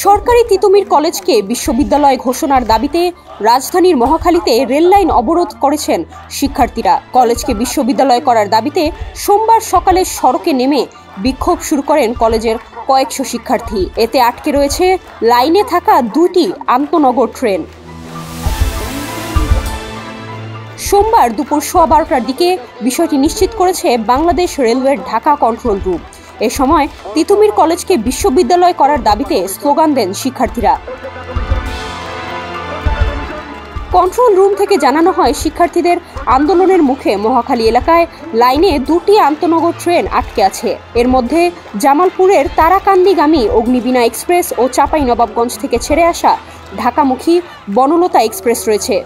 সরকারি তিতুমির কলেজকে বিশ্ববিদ্যালয় ঘোষণার দাবিতে রাজধানীর মহাখালীতে রেল লাইন অবরোধ করেছেন শিক্ষার্থীরা। কলেজকে বিশ্ববিদ্যালয় করার দাবিতে সোমবার সকালে সড়কে নেমে বিক্ষোভ শুরু করেন কলেজের কয়েকশো শিক্ষার্থী। এতে আটকে রয়েছে লাইনে থাকা দুটি আন্তনগর ট্রেন। সোমবার দুপুর 12:15টার দিকে বিষয়টি নিশ্চিত করেছে বাংলাদেশ রেলওয়ের ঢাকা কন্ট্রোল রুম। এ সময় তিতুমির কলেজকে বিশ্ববিদ্যালয় করার দাবিতে স্লোগান দেন শিক্ষার্থীরা। কন্ট্রোল রুম থেকে জানানো হয়, শিক্ষার্থীদের আন্দোলনের মুখে মহাখালী এলাকায় লাইনে দুটি আন্তনগর ট্রেন আটকে আছে। এর মধ্যে জামালপুরের তারাকান্দিগামী অগ্নিবীণা এক্সপ্রেস ও চাঁপাইনবাবগঞ্জ থেকে ছেড়ে আসা ঢাকামুখী বনলতা এক্সপ্রেস রয়েছে।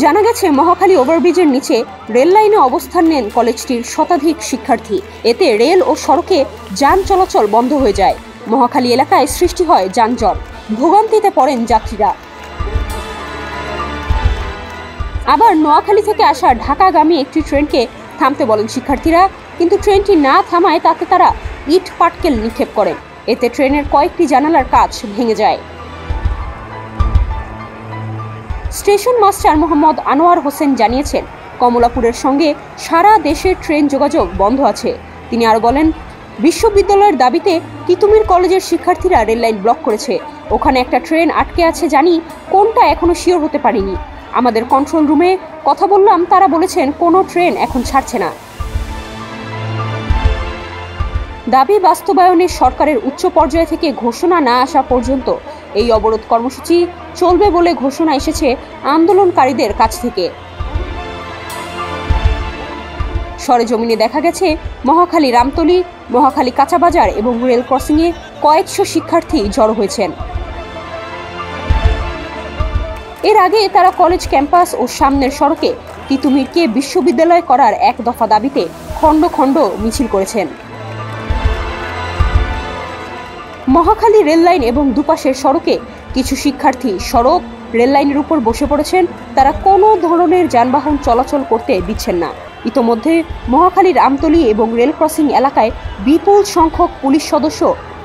জানা গেছে, মহাখালী ওভারব্রিজের নিচে রেল লাইনে অবস্থান নেন কলেজটির শতাধিক শিক্ষার্থী। এতে রেল ও সড়কে যান চলাচল বন্ধ হয়ে যায়। মহাখালী এলাকায় সৃষ্টি হয় যানজট, ভোগান্তিতে পড়েন যাত্রীরা। আবার নোয়াখালী থেকে আসা ঢাকাগামী একটি ট্রেনকে থামতে বলেন শিক্ষার্থীরা, কিন্তু ট্রেনটি না থামায় তাতে তারা ইট পাটকেল নিক্ষেপ করেন। এতে ট্রেনের কয়েকটি জানালার কাচ ভেঙে যায়। স্টেশন মাস্টার মোহাম্মদ আনোয়ার হোসেন জানিয়েছেন, কমলাপুরের সঙ্গে সারা দেশের ট্রেন যোগাযোগ বন্ধ আছে। তিনি আরও বলেন, বিশ্ববিদ্যালয়ের দাবিতে তিতুমির কলেজের শিক্ষার্থীরা রেললাইন ব্লক করেছে। ওখানে একটা ট্রেন আটকে আছে, জানি কোনটা এখনো শিওর হতে পারিনি। আমাদের কন্ট্রোল রুমে কথা বললাম, তারা বলেছেন কোনো ট্রেন এখন ছাড়ছে না। দাবি বাস্তবায়নে সরকারের উচ্চ পর্যায় থেকে ঘোষণা না আসা পর্যন্ত এই অবরোধ কর্মসূচি চলবে বলে ঘোষণা এসেছে আন্দোলনকারীদের কাছ থেকে। সরেজমিনে দেখা গেছে, মহাখালী রামতলী, মহাখালী কাঁচাবাজার এবং রেল ক্রসিংয়ে কয়েকশো শিক্ষার্থী জড়ো হয়েছেন। এর আগে তারা কলেজ ক্যাম্পাস ও সামনের সড়কে তিতুমিরকে বিশ্ববিদ্যালয় করার এক দফা দাবিতে খণ্ড খণ্ড মিছিল করেছেন। মহাখালী রেললাইন এবং দুপাশের সড়কে কিছু শিক্ষার্থী সড়ক রেললাইনের উপর বসে পড়েছেন। তারা কোনো ধরনের যানবাহন চলাচল করতে দিচ্ছেন না। ইতোমধ্যে মহাখালীর আমতলী এবং রেল ক্রসিং এলাকায় বিপুল সংখ্যক পুলিশ সদস্য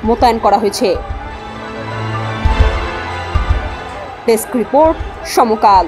মোতায়েন করা হয়েছে। ডেস্ক রিপোর্ট, সমকাল।